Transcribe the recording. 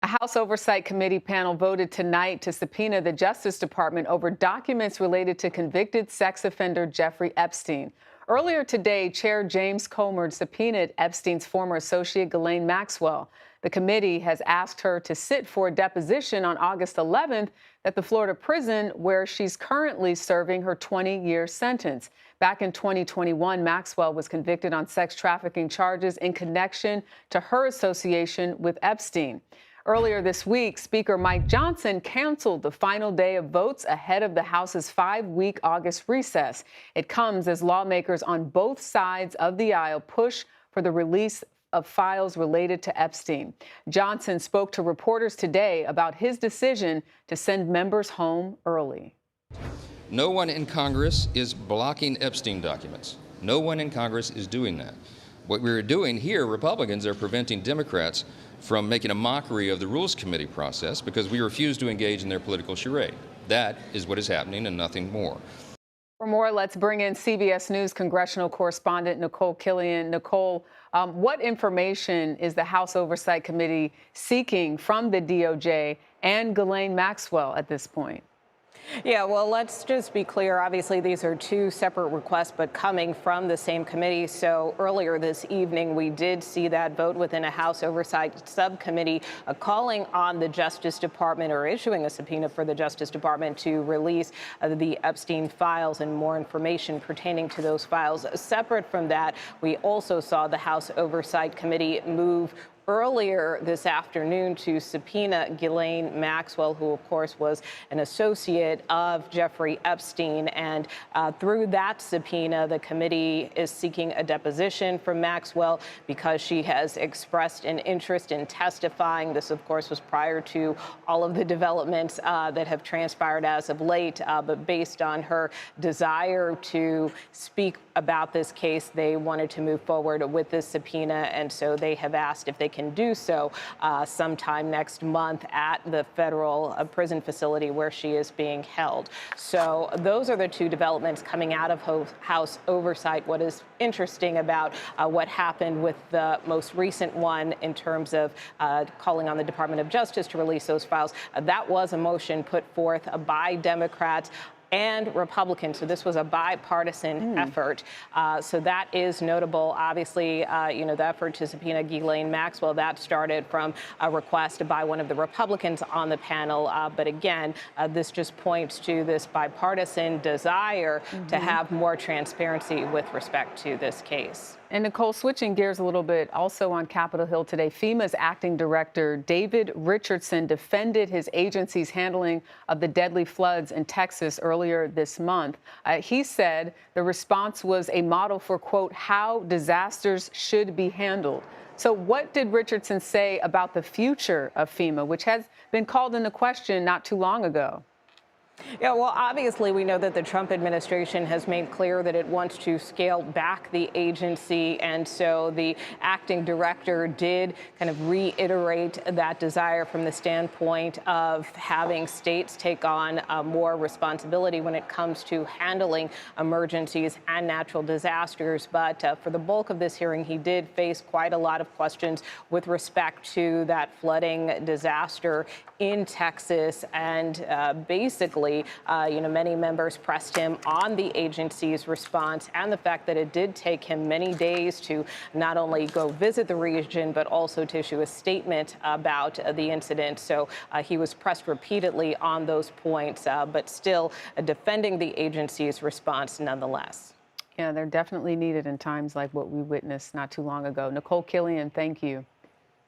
A House Oversight Committee panel voted tonight to subpoena the Justice Department over documents related to convicted sex offender Jeffrey Epstein. Earlier today, Chair James Comer subpoenaed Epstein's former associate Ghislaine Maxwell. The committee has asked her to sit for a deposition on August 11th at the Florida prison where she's currently serving her 20-year sentence. Back in 2021, Maxwell was convicted on sex trafficking charges in connection to her association with Epstein. Earlier this week, Speaker Mike Johnson canceled the final day of votes ahead of the House's 5-week August recess. It comes as lawmakers on both sides of the aisle push for the release of files related to Epstein. Johnson spoke to reporters today about his decision to send members home early. No one in Congress is blocking Epstein documents. No one in Congress is doing that. What we're doing here, Republicans are preventing Democrats from making a mockery of the Rules Committee process because we refuse to engage in their political charade. That is what is happening and nothing more. For more, let's bring in CBS News Congressional correspondent Nikole Killion. Nikole, what information is the House Oversight Committee seeking from the DOJ and Ghislaine Maxwell at this point? Yeah, well, let's just be clear. Obviously, these are two separate requests, but coming from the same committee. So earlier this evening, we did see that vote within a House Oversight Subcommittee calling on the Justice Department or issuing a subpoena for the Justice Department to release the Epstein files and more information pertaining to those files. Separate from that, we also saw the House Oversight Committee move earlier this afternoon to subpoena Ghislaine Maxwell, who, of course, was an associate of Jeffrey Epstein. And through that subpoena, the committee is seeking a deposition from Maxwell because she has expressed an interest in testifying. This, of course, was prior to all of the developments that have transpired as of late. But based on her desire to speak about this case, they wanted to move forward with this subpoena. And so they have asked if they can do so sometime next month at the federal prison facility where she is being held. So those are the two developments coming out of House Oversight. What is interesting about what happened with the most recent one in terms of calling on the Department of Justice to release those files, that was a motion put forth by Democrats and Republicans. So this was a bipartisan effort. So that is notable. Obviously, the effort to subpoena Ghislaine Maxwell, that started from a request by one of the Republicans on the panel. But again, this just points to this bipartisan desire to have more transparency with respect to this case. And Nikole, switching gears a little bit, also on Capitol Hill today, FEMA's acting director, David Richardson, defended his agency's handling of the deadly floods in Texas earlier this month. He said the response was a model for, quote, how disasters should be handled. So what did Richardson say about the future of FEMA, which has been called into question not too long ago? Yeah, well, obviously, we know that the Trump administration has made clear that it wants to scale back the agency. And so the acting director did kind of reiterate that desire from the standpoint of having states take on more responsibility when it comes to handling emergencies and natural disasters. But for the bulk of this hearing, he did face quite a lot of questions with respect to that flooding disaster in Texas. And basically, many members pressed him on the agency's response and the fact that it did take him many days to not only go visit the region, but also to issue a statement about the incident. So he was pressed repeatedly on those points, but still defending the agency's response nonetheless. Yeah, they're definitely needed in times like what we witnessed not too long ago. Nikole Killion, thank you.